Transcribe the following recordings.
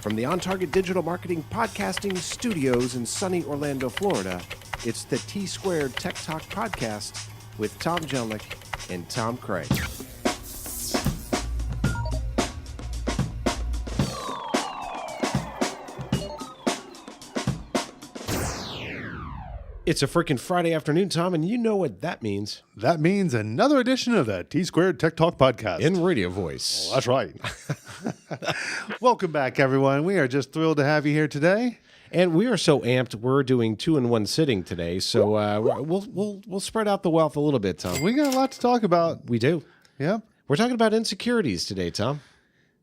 From the On Target Digital Marketing Podcasting Studios in sunny Orlando, Florida, it's the T Squared Tech Talk Podcast with Tom Jelnick and Tom Craig. It's a freaking Friday afternoon, Tom, and you know what that means. That means another edition of the T Squared Tech Talk Podcast. In radio voice. Well, that's right. Welcome back, everyone. We are just thrilled to have you here today. And we are so amped, we're doing 2-in-1 sitting today, so we'll spread out the wealth a little bit, Tom. We got a lot to talk about. We do. Yep. We're talking about insecurities today, Tom.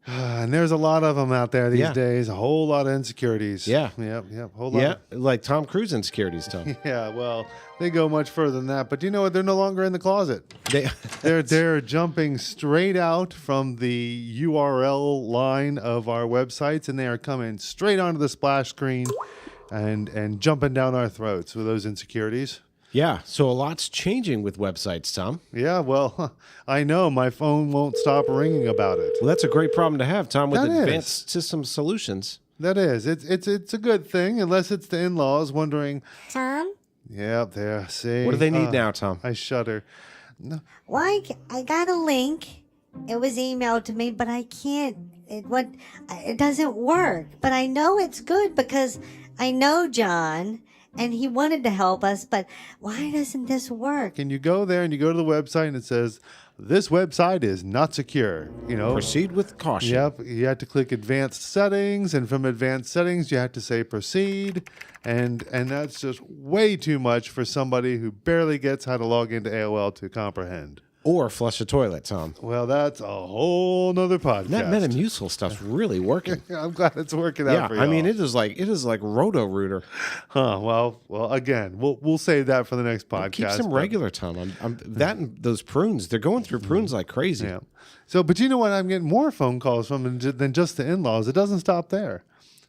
And there's a lot of them out there these days. A whole lot of insecurities. Yeah. Yep. Whole lot. Yeah, like Tom Cruise insecurities, Tom. Yeah, well, they go much further than that. But you know what? They're no longer in the closet. They're jumping straight out from the URL line of our websites, and they are coming straight onto the splash screen and jumping down our throats with those insecurities. Yeah, so a lot's changing with websites, Tom. Yeah, well, I know. My phone won't stop ringing about it. Well, that's a great problem to have, Tom, with That advanced is. system solutions. That is. It's a good thing, unless it's the in-laws wondering. Tom? Yeah, there. See. What do they need now, Tom? I shudder. No. Why? I got a link. It was emailed to me, but I can't. It doesn't work. But I know it's good because I know John, and he wanted to help us. But why doesn't this work? Can you go there and you go to the website and it says, this website is not secure, you know? Proceed with caution. Yep. You have to click advanced settings, and from advanced settings, you have to say proceed. And that's just way too much for somebody who barely gets how to log into AOL to comprehend. Or flush a toilet, Tom. Well, that's a whole nother podcast. That Metamucil stuff's really working. I'm glad it's working out for you. I mean, it is like Roto-Rooter. Huh. Well, again, we'll save that for the next podcast. Keep them regular, Tom. That and those prunes, they're going through prunes like crazy. Yeah. So, but you know what? I'm getting more phone calls from than just the in-laws. It doesn't stop there.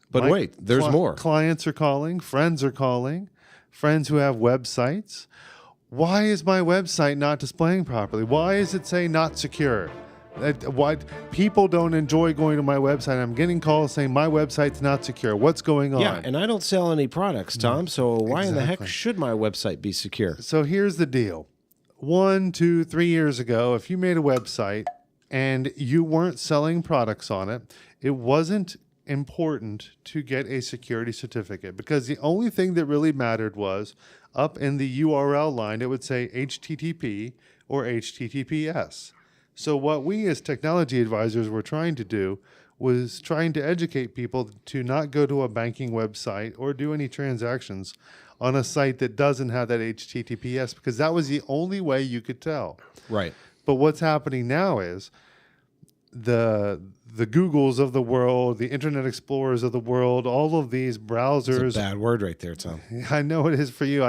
But wait, there's more. Clients are calling. Friends are calling. Friends who have websites. Why is my website not displaying properly? Why is it saying not secure? Why people don't enjoy going to my website? I'm getting calls saying my website's not secure. What's going on? Yeah, and I don't sell any products, Tom, so why in the heck should my website be secure? So here's the deal. 1, 2, 3 years ago, if you made a website and you weren't selling products on it, it wasn't important to get a security certificate, because the only thing that really mattered was up in the URL line, it would say HTTP or HTTPS. So what we as technology advisors were trying to do was trying to educate people to not go to a banking website or do any transactions on a site that doesn't have that HTTPS, because that was the only way you could tell. Right. But what's happening now is the Googles of the world, the Internet Explorers of the world, all of these browsers. It's a bad word right there, Tom. I know it is for you.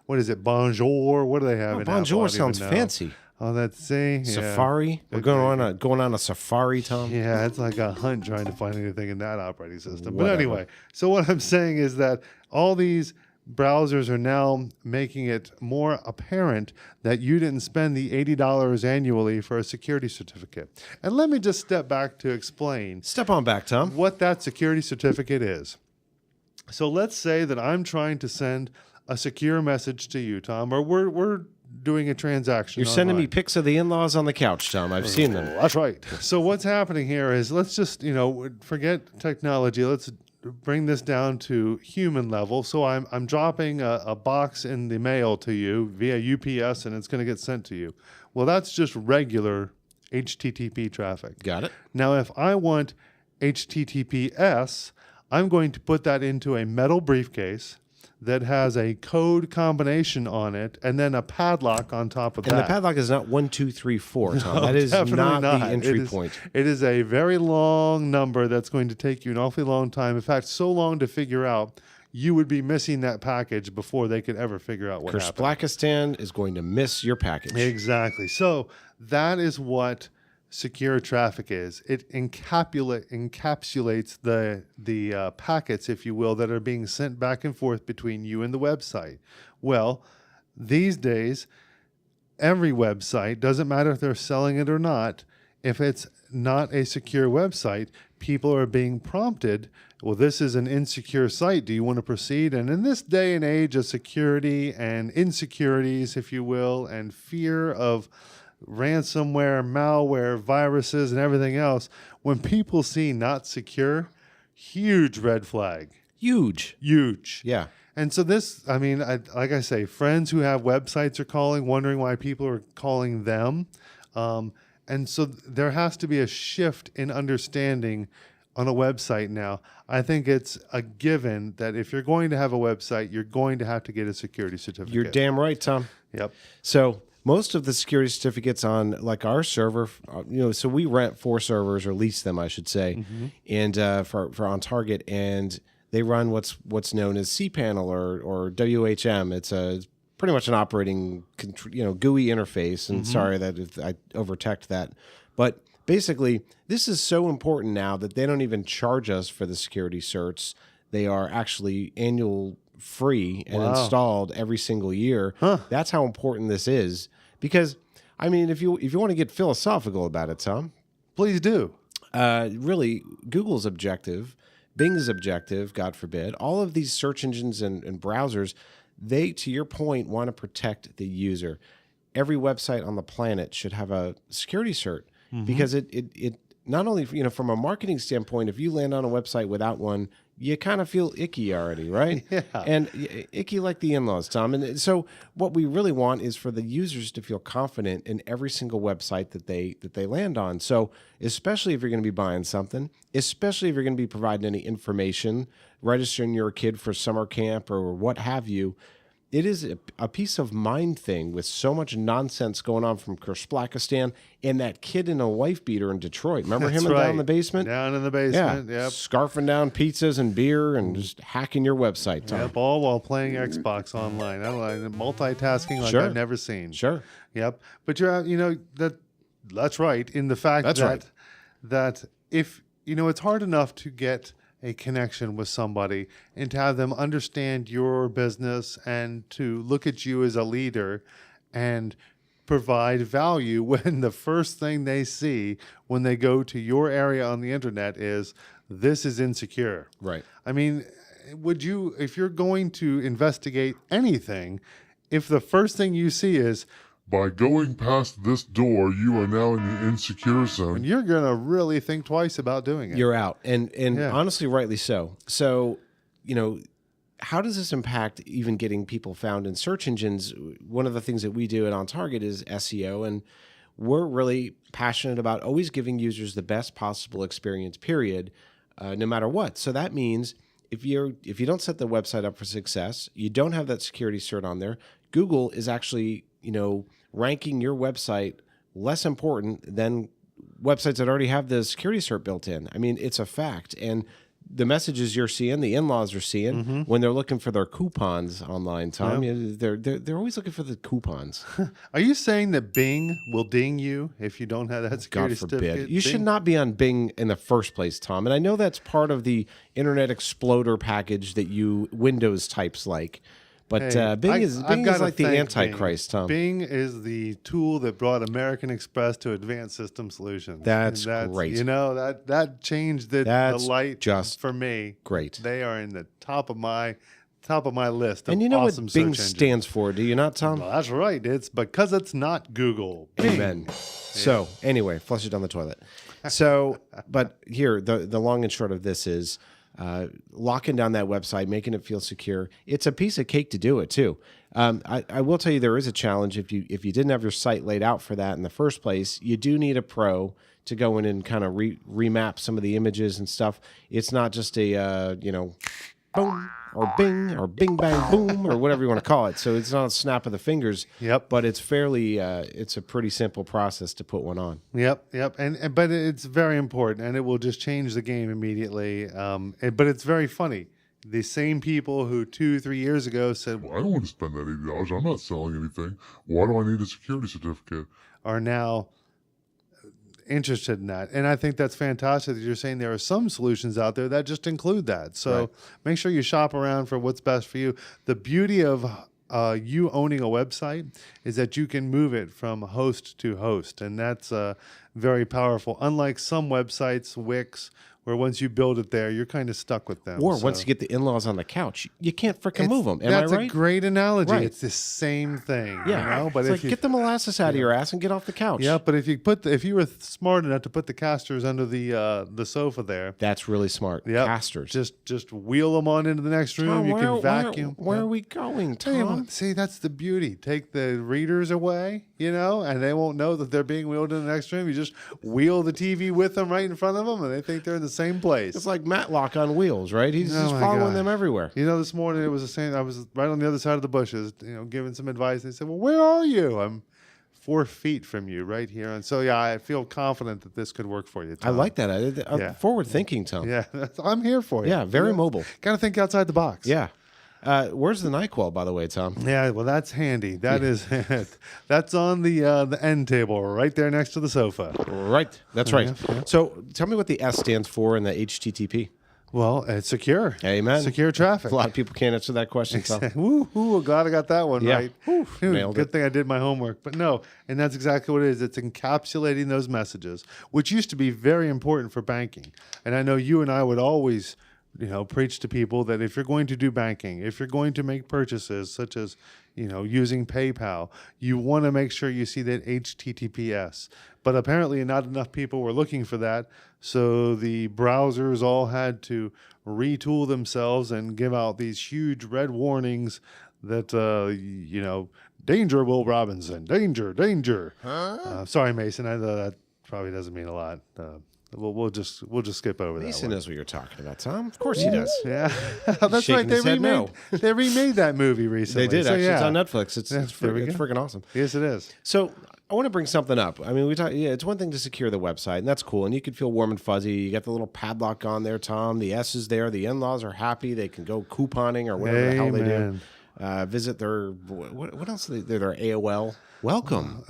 What is it? Bonjour? What do they have in Apple? Bonjour I don't sounds even know. fancy. Oh, that's Safari. We're going on a safari, Tom. Yeah, it's like a hunt trying to find anything in that operating system. Whatever. But anyway, so what I'm saying is that all these browsers are now making it more apparent that you didn't spend the $80 annually for a security certificate. And let me just step back to explain Step on back, Tom. what that security certificate is. So let's say that I'm trying to send a secure message to you, Tom, or we're doing a transaction. You're sending me online. pics of the in-laws on the couch, Tom. I've seen them. That's right. So what's happening here is, let's just, forget technology. Let's bring this down to human level. So I'm dropping a box in the mail to you via UPS, and it's going to get sent to you. Well, that's just regular HTTP traffic. Got it. Now, if I want HTTPS, I'm going to put that into a metal briefcase that has a code combination on it, and then a padlock on top of that. And the padlock is not 1, 2, 3, 4, Tom. That is Definitely not the entry point. It is a very long number that's going to take you an awfully long time. In fact, so long to figure out, you would be missing that package before they could ever figure out what happened. Kurspakistan is going to miss your package. Exactly. So that is what secure traffic is. It encapsulates the packets, if you will, that are being sent back and forth between you and the website. Well, these days, every website, doesn't matter if they're selling it or not, if it's not a secure website, people are being prompted, well, this is an insecure site. Do you want to proceed? And in this day and age of security and insecurities, if you will, and fear of ransomware, malware, viruses, and everything else, when people see not secure, huge red flag. Huge. Yeah. And so this, I mean, like I say, friends who have websites are calling, wondering why people are calling them. And so there has to be a shift in understanding on a website now. I think it's a given that if you're going to have a website, you're going to have to get a security certificate. You're damn right, Tom. Yep. So most of the security certificates on like our server, so we rent 4 servers or lease them, I should say, and for on target, and they run what's known as cPanel or WHM. It's pretty much an operating GUI interface. And sorry that if I overtech that, but basically this is so important now that they don't even charge us for the security certs. They are actually annual free and installed every single year. That's how important this is. Because I mean, if you want to get philosophical about it, Tom, Please do. really Google's objective, Bing's objective, God forbid, all of these search engines and browsers, they, to your point, want to protect the user. Every website on the planet should have a security cert because it not only, from a marketing standpoint, if you land on a website without one, you kind of feel icky already, right? Yeah. And icky like the in-laws, Tom. And so what we really want is for the users to feel confident in every single website that they land on. So especially if you're going to be buying something, especially if you're going to be providing any information, registering your kid for summer camp or what have you, it is a peace of mind thing with so much nonsense going on from Kyrgyzstan and that kid in a wife beater in Detroit. Remember him down in the basement? Down in the basement, Yeah, yep. scarfing down pizzas and beer and just hacking your website, Tom. Yep, all while playing Xbox online. I don't know, multitasking like Sure. I've never seen. Sure. Yep. But that's right in the fact That's right. that if, it's hard enough to get a connection with somebody and to have them understand your business and to look at you as a leader and provide value when the first thing they see when they go to your area on the internet is this is insecure. Right. I mean, if you're going to investigate anything, if the first thing you see is By going past this door, you are now in the insecure zone. you're going to really think twice about doing it. You're out. And Yeah. honestly, rightly so. So, how does this impact even getting people found in search engines? One of the things that we do at On Target is SEO, and we're really passionate about always giving users the best possible experience, period, no matter what. So that means if you don't set the website up for success, you don't have that security cert on there, Google is actually, ranking your website less important than websites that already have the security cert built in. I mean, it's a fact. And the messages you're seeing, the in-laws are seeing when they're looking for their coupons online, Tom, they're always looking for the coupons. Are you saying that Bing will ding you if you don't have that security God forbid. certificate? You should not be on Bing in the first place, Tom. And I know that's part of the Internet Exploder package that you Windows types like. But Hey, Bing is I've gotta like the thank Antichrist, Bing. Tom. Bing is the tool that brought American Express to Advanced System Solutions. That's And great. That changed the That's light just for me. great. They are in the top of my list of And you know awesome what Bing search engines. stands for, do you not, Tom? Well, that's right. It's because it's not Google. Bing. Amen. So anyway, flush it down the toilet. So, but here, the long and short of this is locking down that website, making it feel secure. It's a piece of cake to do it too. I will tell you there is a challenge if you didn't have your site laid out for that in the first place. You do need a pro to go in and kind of remap some of the images and stuff. It's not just a boom or bing bang boom or whatever you want to call it. So it's not a snap of the fingers. Yep. But it's fairly it's a pretty simple process to put one on. Yep. But it's very important, and it will just change the game immediately. But it's very funny. The same people who 2-3 years ago said Well, I don't want to spend that $80. I'm not selling anything. Why do I need a security certificate? are now interested in that. And I think that's fantastic that you're saying there are some solutions out there that just include that. So Right. make sure you shop around for what's best for you. The beauty of you owning a website is that you can move it from host to host. And that's very powerful. Unlike some websites, Wix, where once you build it there, you're kind of stuck with them. Or So once you get the in-laws on the couch, you can't frickin' move them. Am I that's right? a great analogy. Right. It's the same thing. Yeah. You know? But It's if like, you, get the molasses out of your ass and get off the couch. yeah, but if you were smart enough to put the casters under the sofa there, That's really smart. yep, Casters. just wheel them on into the next room. Tom, You where, can vacuum. Where Yep. are we going, Tell you Tom? what, see, that's the beauty. Take the readers away, and they won't know that they're being wheeled in the next room. You just wheel the TV with them right in front of them, and they think they're in the same place. It's like Matlock on wheels, right? He's Oh just my following God. them everywhere. This morning it was the same. I was right on the other side of the bushes, giving some advice. They said, "Well, where are you?" I'm 4 feet from you, right here. And so, yeah, I feel confident that this could work for you, I Tom. like that. Yeah. Forward thinking, Tom. Yeah, I'm here for you. Yeah, very mobile. Got to think outside the box. Yeah. Where's the NyQuil, by the way, Tom? Yeah, well, that's handy. That is, that's on the end table right there next to the sofa. Right. That's right. So tell me what the S stands for in the HTTP. Well, it's secure. Amen. Secure traffic. A lot of people can't answer that question, Tom. Woo, glad I got that one Yeah. right. Whew, Dude, nailed good it. thing I did my homework. But no, and that's exactly what it is. It's encapsulating those messages, which used to be very important for banking. And I know you and I would always, preach to people that if you're going to do banking, if you're going to make purchases such as, using PayPal, you want to make sure you see that HTTPS. But apparently not enough people were looking for that. So the browsers all had to retool themselves and give out these huge red warnings that, danger, Will Robinson, danger. Sorry, Mason. I know that probably doesn't mean a lot. We'll just skip over that Mason one. knows what you're talking about, Tom. Of course he does. Yeah, that's shaking right. They his head remade no. they remade that movie recently. They did, So, actually. yeah. It's on Netflix. It's there we it's go. freaking awesome. Yes, it is. So I want to bring something up. I mean, it's one thing to secure the website, and that's cool, and you can feel warm and fuzzy. You got the little padlock on there, Tom. The S is there. The in-laws are happy. They can go couponing or whatever the hell they do. Visit their, what else? Their AOL. Welcome.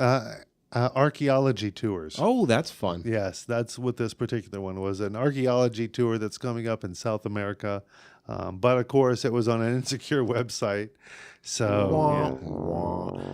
Archaeology tours. Oh, that's fun. Yes, that's what this particular one was, an archaeology tour that's coming up in South America. But of course, it was on an insecure website. So,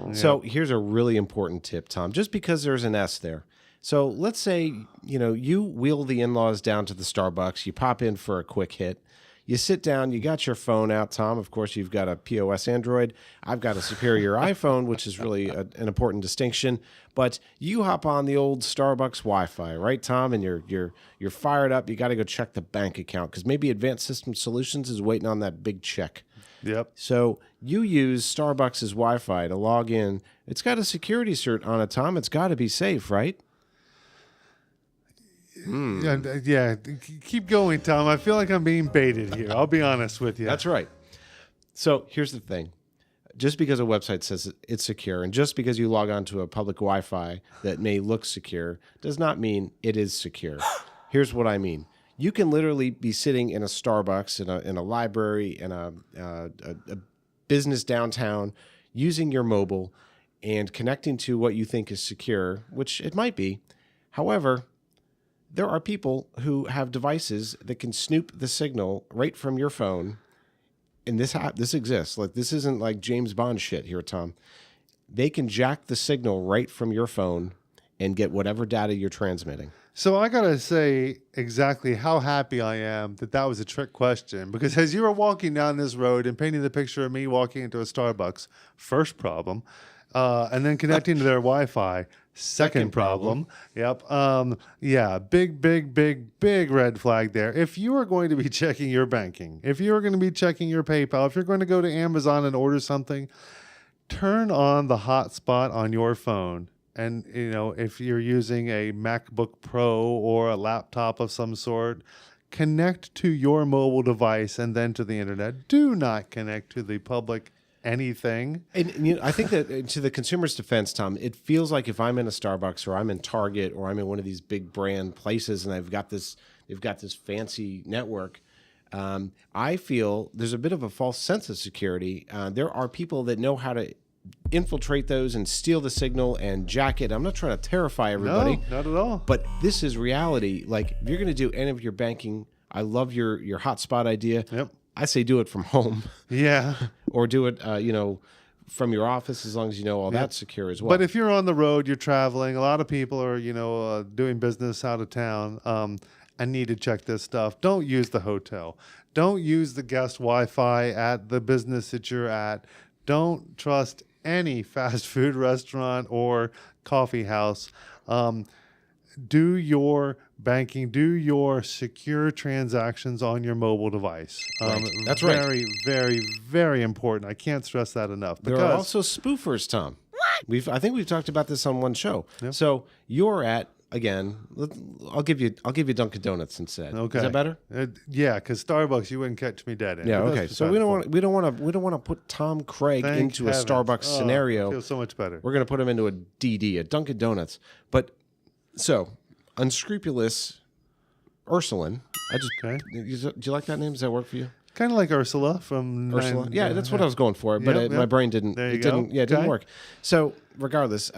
yeah. So here's a really important tip, Tom. Just because there's an S there. So let's say, you wheel the in-laws down to the Starbucks. You pop in for a quick hit. You sit down. You got your phone out, Tom. Of course, you've got a POS Android. I've got a superior iPhone, which is really an important distinction. But you hop on the old Starbucks Wi-Fi, right, Tom? And you're fired up. You got to go check the bank account because maybe Advanced System Solutions is waiting on that big check. Yep. So you use Starbucks' Wi-Fi to log in. It's got a security cert on it, Tom. It's got to be safe, right? Yeah. Keep going, Tom. I feel like I'm being baited here. I'll be honest with you. That's right. So here's the thing. Just because a website says it's secure, and just because you log on to a public Wi-Fi that may look secure, does not mean it is secure. Here's what I mean. You can literally be sitting in a Starbucks, in a library, in a business downtown, using your mobile and connecting to what you think is secure, which it might be. However, there are people who have devices that can snoop the signal right from your phone. And this exists. Like, this isn't like James Bond shit here, Tom. They can jack the signal right from your phone and get whatever data you're transmitting. So I got to say exactly how happy I am that was a trick question, because as you were walking down this road and painting the picture of me walking into a Starbucks, first problem, and then connecting to their Wi-Fi, second problem. Yep. Yeah. Big red flag there. If you are going to be checking your banking, if you are going to be checking your PayPal, if you're going to go to Amazon and order something, turn on the hotspot on your phone. And, if you're using a MacBook Pro or a laptop of some sort, connect to your mobile device and then to the internet. Do not connect to the public anything. And I think that to the consumer's defense, Tom, it feels like if I'm in a Starbucks or I'm in Target or I'm in one of these big brand places and they've got this fancy network, I feel there's a bit of a false sense of security. There are people that know how to infiltrate those and steal the signal and jack it. I'm not trying to terrify everybody. No, not at all. But this is reality. Like, if you're going to do any of your banking, I love your hotspot idea. Yep. I say do it from home. Yeah. Or do it, from your office, as long as you know all that's secure as well. But if you're on the road, you're traveling, a lot of people are, doing business out of town and need to check this stuff. Don't use the hotel. Don't use the guest Wi-Fi at the business that you're at. Don't trust any fast food restaurant or coffee house. Do your banking, do your secure transactions on your mobile device. Right. That's right. Very, very, very important. I can't stress that enough. There are also spoofers, Tom. I think we've talked about this on one show. Yep. So you're at, again, I'll give you Dunkin' Donuts instead. Okay. Is that better? Yeah, because Starbucks, you wouldn't catch me dead in. Yeah. Okay. So we don't want to put Tom Craig into heavens. a Starbucks scenario. I feel so much better. We're going to put him into a DD, a Dunkin' Donuts. But so unscrupulous Ursuline. Do you like that name? Does that work for you? Kind of like Ursula from Ursula. Yeah, that's what I was going for, but my brain didn't. It didn't work. So regardless,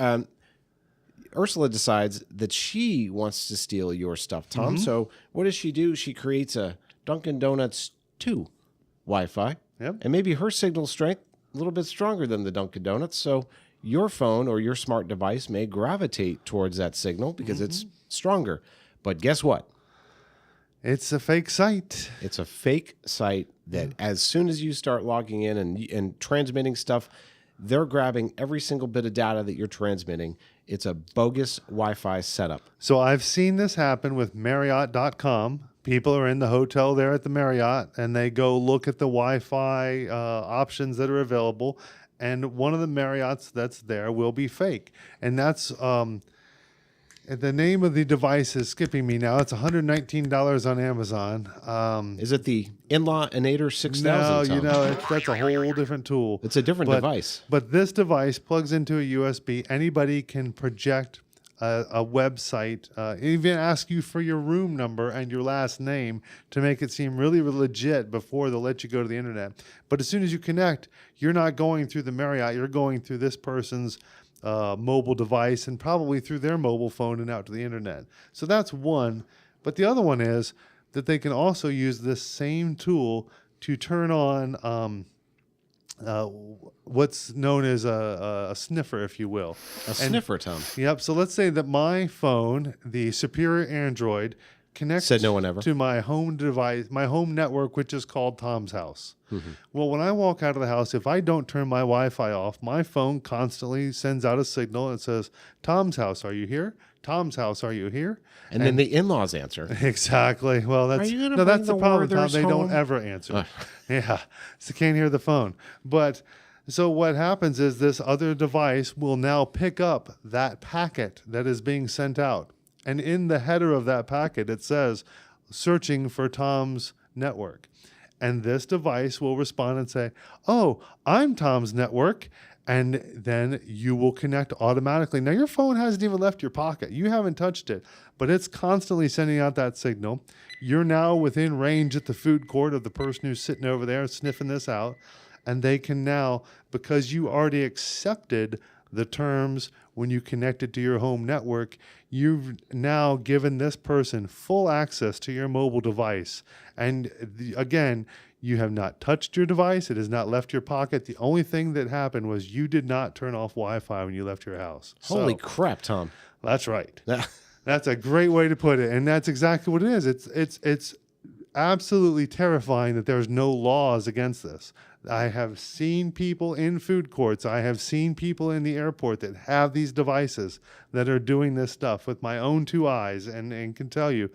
Ursula decides that she wants to steal your stuff, Tom. Mm-hmm. So what does she do? She creates a Dunkin' Donuts 2 Wi-Fi. Yep. And maybe her signal strength a little bit stronger than the Dunkin' Donuts. So your phone or your smart device may gravitate towards that signal because it's stronger. But guess what? It's a fake site. It's a fake site that as soon as you start logging in and transmitting stuff, they're grabbing every single bit of data that you're transmitting. It's a bogus Wi-Fi setup. So I've seen this happen with Marriott.com. People are in the hotel there at the Marriott, and they go look at the Wi-Fi options that are available, and one of the Marriotts that's there will be fake. And that's the name of the device is skipping me now. It's $119 on Amazon. Is it the In-Law Enator 6000? No, that's a whole different tool. It's a different device. But this device plugs into a USB. Anybody can project a website, even ask you for your room number and your last name to make it seem really legit before they'll let you go to the internet. But as soon as you connect, you're not going through the Marriott. You're going through this person's mobile device and probably through their mobile phone and out to the internet. So that's one. But the other one is that they can also use this same tool to turn on what's known as a sniffer, if you will. Sniffer, Tom. Yep. So let's say that my phone, the superior Android, connects Said no one ever. to my home device, my home network, which is called Tom's house. Mm-hmm. Well, when I walk out of the house, if I don't turn my Wi-Fi off, my phone constantly sends out a signal and says, "Tom's house, are you here? Tom's house, are you here?" And then the in-laws answer. Exactly. Well, that's the problem, Tom. They don't ever answer. Yeah. So can't hear the phone. But so what happens is this other device will now pick up that packet that is being sent out. And in the header of that packet, it says, "searching for Tom's network." And this device will respond and say, "Oh, I'm Tom's network." And then you will connect automatically. Now, your phone hasn't even left your pocket. You haven't touched it, but it's constantly sending out that signal. You're now within range at the food court of the person who's sitting over there sniffing this out. And they can now, because you already accepted the terms when you connected to your home network, you've now given this person full access to your mobile device. And again, you have not touched your device. It has not left your pocket. The only thing that happened was you did not turn off Wi-Fi when you left your house. Holy crap, Tom. That's right. That's a great way to put it. And that's exactly what it is. It's absolutely terrifying that there's no laws against this. I have seen people in food courts. I have seen people in the airport that have these devices that are doing this stuff with my own two eyes and can tell you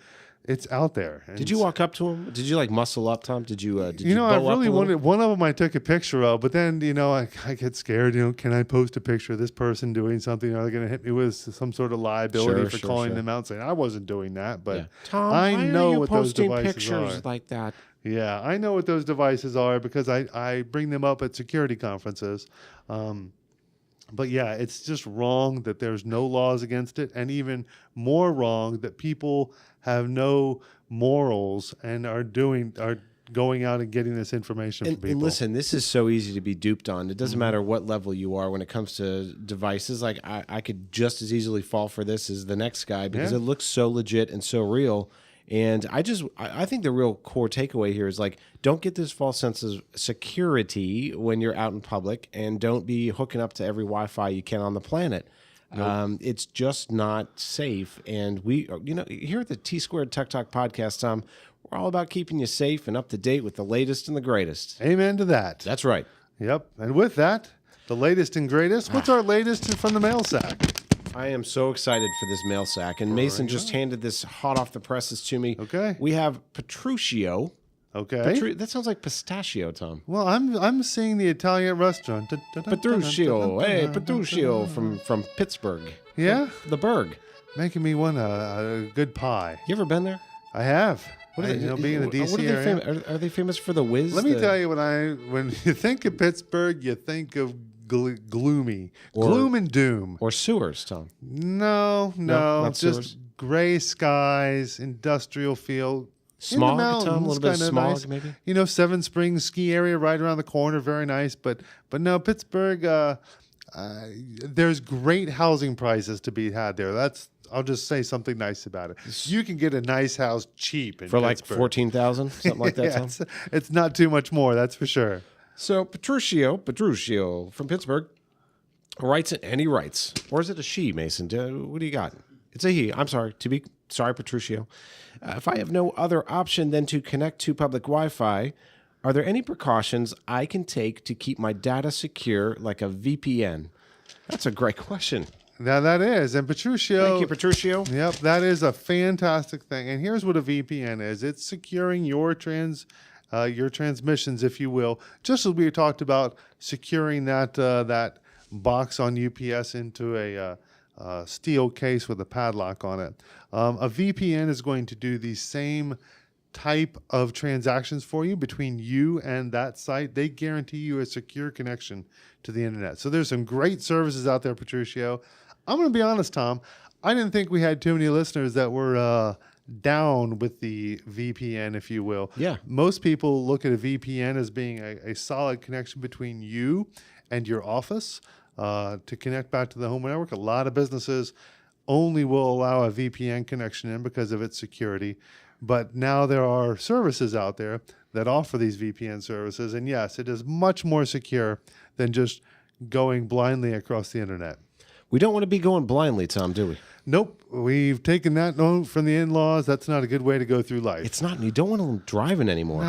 it's out there. And did you walk up to him? Did you like muscle up, Tom? Did you? I really wanted one of them. I took a picture of, but then I get scared. Can I post a picture of this person doing something? Are they going to hit me with some sort of liability for calling them out and saying I wasn't doing that? But Tom, I know why are you what posting those devices pictures are. like that? Yeah, I know what those devices are because I bring them up at security conferences. But yeah, it's just wrong that there's no laws against it, and even more wrong that people have no morals and are going out and getting this information from people. And listen, this is so easy to be duped on. It doesn't matter what level you are when it comes to devices. Like I could just as easily fall for this as the next guy because it looks so legit and so real. And I think the real core takeaway here is like, don't get this false sense of security when you're out in public, and don't be hooking up to every Wi-Fi you can on the planet. It's just not safe. And we, here at the T Squared Tech Talk podcast, Tom, we're all about keeping you safe and up to date with the latest and the greatest. Amen to that. That's right. Yep. And with that, the latest and greatest. What's our latest from the mail sack? I am so excited for this mail sack. And Mason just handed this hot off the presses to me. Okay. We have Petruccio. Okay. That sounds like pistachio, Tom. Well, I'm seeing the Italian restaurant. Petruccio. Hey, Petruccio from Pittsburgh. Yeah? The Berg. Making me want a good pie. You ever been there? I have. What being in the DC area. Are they famous for the whiz? Let me tell you, when you think of Pittsburgh, you think of gloomy, gloom and doom. Or sewers, Tom. No, not just sewers. gray skies, industrial feel. Smog, in the mountains, Tom, a little bit of kinda smog, nice. maybe? Seven Springs ski area right around the corner, very nice. But no, Pittsburgh, there's great housing prices to be had there. I'll just say something nice about it. You can get a nice house cheap in For like Pittsburgh. 14,000, something like that, Yeah, Tom. it's not too much more, that's for sure. So Petruccio from Pittsburgh writes it, and he writes, or is it a she, Mason? What do you got? It's a he. I'm sorry. Petruccio. If I have no other option than to connect to public Wi-Fi, are there any precautions I can take to keep my data secure, like a VPN? That's a great question. Now that is, and Petruccio. Thank you, Petruccio. Yep, that is a fantastic thing. And here's what a VPN is: it's securing your transmissions, if you will, just as we talked about securing that box on UPS into a steel case with a padlock on it. A VPN is going to do the same type of transactions for you between you and that site. They guarantee you a secure connection to the internet. So there's some great services out there, Petruccio. I'm going to be honest, Tom. I didn't think we had too many listeners that were down with the VPN, if you will. Yeah. Most people look at a VPN as being a solid connection between you and your office to connect back to the home network. A lot of businesses only will allow a VPN connection in because of its security. But now there are services out there that offer these VPN services. And yes, it is much more secure than just going blindly across the internet. We don't want to be going blindly, Tom, do we? Nope. We've taken that note from the in-laws. That's not a good way to go through life. It's not. You don't want them driving anymore.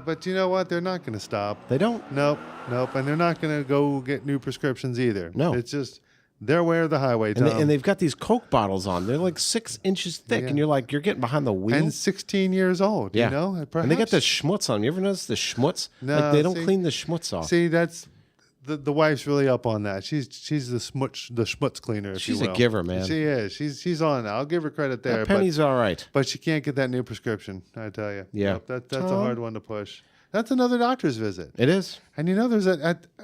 But you know what? They're not going to stop. They don't? Nope. And they're not going to go get new prescriptions either. No. It's just their way or the highway, Tom. And they've got these Coke bottles on. They're like 6 inches thick, and you're like, you're getting behind the wheel. And 16 years old, yeah. you know? And they got the schmutz on them. You ever notice the schmutz? No, like they don't clean the schmutz off. See, that's the wife's really up on that. She's the schmutz cleaner, if She's you will. a giver, man. She is. She's on. I'll give her credit there. That penny's all right. But she can't get that new prescription, I tell you. Yeah. Yep, that's a hard one to push. That's another doctor's visit. It is. And there's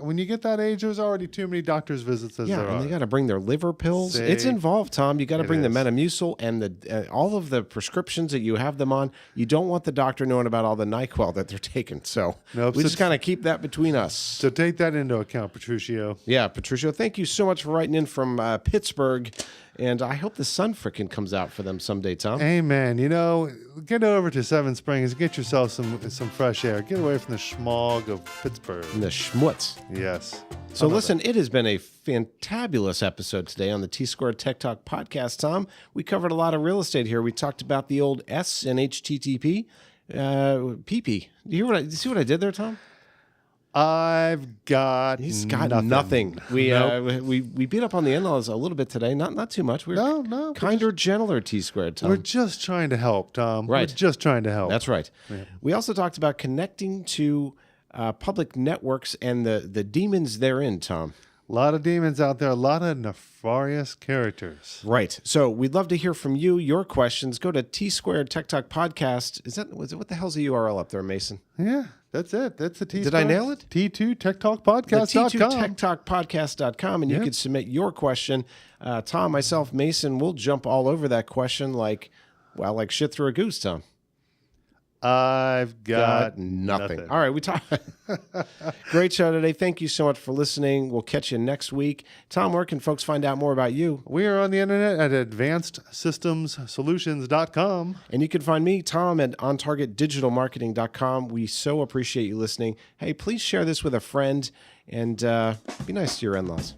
when you get that age, there's already too many doctor's visits as there and are. they got to bring their liver pills. See? It's involved, Tom. You got to bring the is. Metamucil and the all of the prescriptions that you have them on. You don't want the doctor knowing about all the NyQuil that they're taking. So Nope, we so- just kind of keep that between us. So take that into account, Petruccio. Yeah, Patricia, thank you so much for writing in from Pittsburgh. And I hope the sun frickin' comes out for them someday, Tom. Amen. Get over to Seven Springs, get yourself some fresh air. Get away from the smog of Pittsburgh. And the schmutz. Yes. So listen, it has been a fantabulous episode today on the T Squared Tech Talk podcast, Tom. We covered a lot of real estate here. We talked about the old S and HTTP. PP. Do you see what I did there, Tom? I've got He's got nothing. We Nope. we beat up on the in-laws a little bit today. Not too much. We're No. kinder, gentler T Squared, Tom. We're just trying to help, Tom. Right. We're just trying to help. That's right. We also talked about connecting to public networks and the demons therein, Tom. A lot of demons out there, a lot of nefarious characters. Right. So we'd love to hear from you, your questions. Go to T Squared Tech Talk Podcast. What the hell's the URL up there, Mason? Yeah, that's it. That's the T. Did I nail it? T2 The TechTalkPodcast.com. T2TechTalkPodcast.com, and you can submit your question. Tom, myself, Mason, we'll jump all over that question like shit through a goose, Tom. I've got nothing. All right, we talked. Great show today. Thank you so much for listening. We'll catch you next week. Tom, where can folks find out more about you? We are on the internet at advancedsystemssolutions.com. And you can find me, Tom, at ontargetdigitalmarketing.com. We so appreciate you listening. Hey, please share this with a friend and be nice to your in-laws.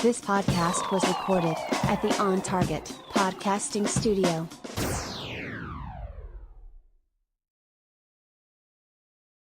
This podcast was recorded at the On Target Podcasting Studio.